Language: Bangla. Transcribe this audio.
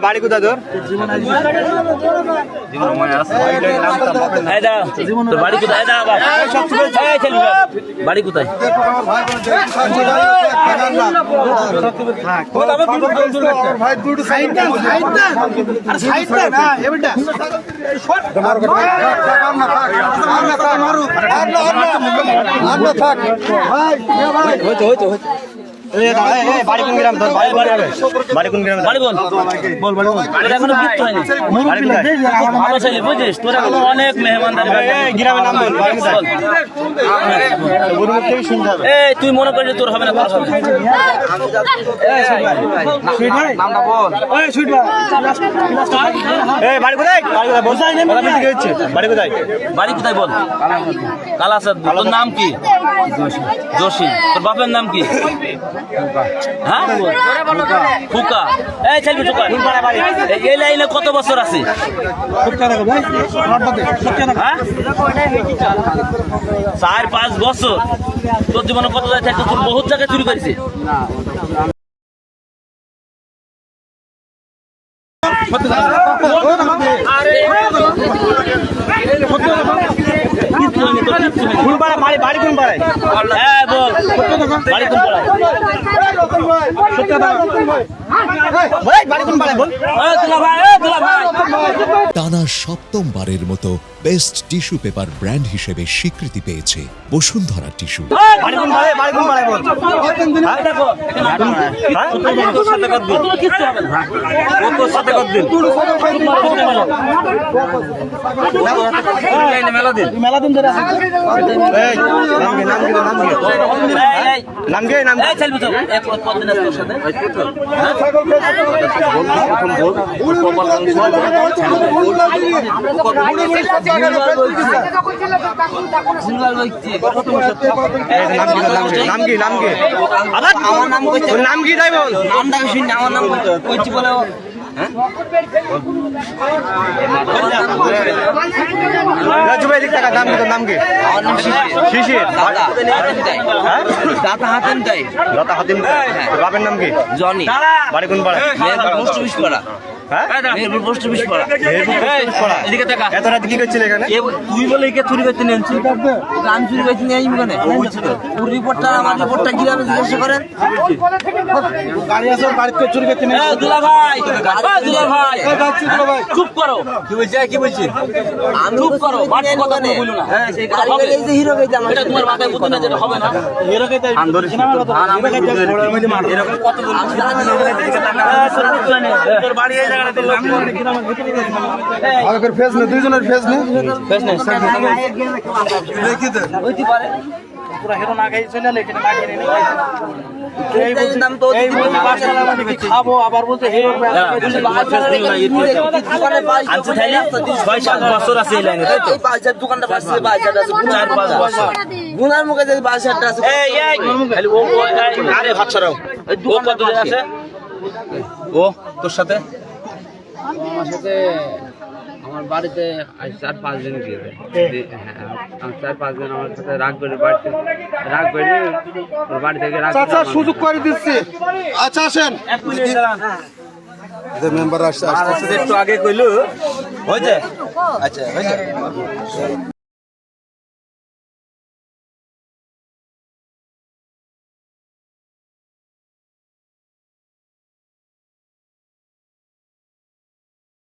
বাড়ি কোথায় তোর? বাড়ি কোথায়? বাড়ি কোথায়? বাড়ি কোন গ্রাম তোর? বাড়ি কোন গ্রাম? বাড়ি বল বল বল বল। এখনো বিয়ে হয়নি। আমার ছেলে বুঝিস তোরা অনেক মেহমানদারি। গ্রামের নাম বল। বাড়ি কোথায়? এই তুই মনে করিস তোর হবে না? তোর হবে নামটা বল। বাড়ি কোথায়? বাড়ি কোথায় বল? বাড়ি কোথায়? বাড়ি কোথায় বল? কালাসাদ। তোর নাম কি? জসিম। তোর বাপের নাম কি? হ্যাঁ ফুকা। এই ছেলে ফুকা। এই লাইনে কত বছর আছে? হ্যাঁ 4-5 বছর। তোর জীবনে কত জায়গায় থাকতো? তোর বহুত জায়গায় চুরি করেছে। বাড়ি কোন পাড়ায়? বাড়ি কোন পাড়ায়? টানা সপ্তমবারের মতো বেস্ট টিস্যু পেপার ব্র্যান্ড হিসেবে স্বীকৃতি পেয়েছে বসুন্ধরা টিস্যু। বাড়ি কোন পাড়ায়? বাড়ি কোন পাড়ায় বল? বাপের নাম কি? জনি। বাড়ি কোন পাড়ায়? এত রাত কি করছিল এখানে? তুই বলে একে চুরি করতে নিয়েছি। আমি চুরি করতে নিয়ে আসবি কেন? ওর রিপোর্টটা আমার রিপোর্টটা কিভাবে জিজ্ঞাসা করেন? গাড়ি আছে বাড়িতে চুরি করতে নিয়ে দুলা ভাই, দুলা ভাই, চুপ করো। কি বলছিস? কি বলছিস? আমি চুপ করো। বাড়ি কথা বলো না। হ্যাঁ সেই গাড়ি এই যে হিরো গাইতে আমার। এটা তোমার মাথায় বুদ্ধি না যেটা হবে না। হিরো গাইতে আন্দোলন সিনেমা কথা। এরকম কত জন আছে? তোর বাড়ি এই জায়গাটা তোর আগের ফেস নে, দুইজনের ফেস নে। ফেস নেই। দেখি দে। হইতে পারে। পুরা হিরো না খাই চলে লেখেন না খেয়ে নেই। এই নাম তো এই বাচ্চারা মানে খাবো আবার বলতে হিরো দোকানে 6-7 বছর আছে এই লাইনে তাই তো? এই বাজার দোকানটা বাসছে বাজার আছে 4-5 বছর। গুনার মুখে যে বাজারটা আছে এই খালি ও আরে ভাত ছড়াও। এই দোকান কত আছে? ও তোর সাথে? আমার সাথে আমার বাড়িতে 4-5 জন গিয়েছে। হ্যাঁ 4-5 জন আমার সাথে রাগ করে বাড়িতে ওর বাড়ি থেকে রাগ আচ্ছা সুযোগ করে দিচ্ছি। আচ্ছা আসেন। মেম্বার আসছে একটু আগে কইলো হয়েছে। আচ্ছা হয়েছে।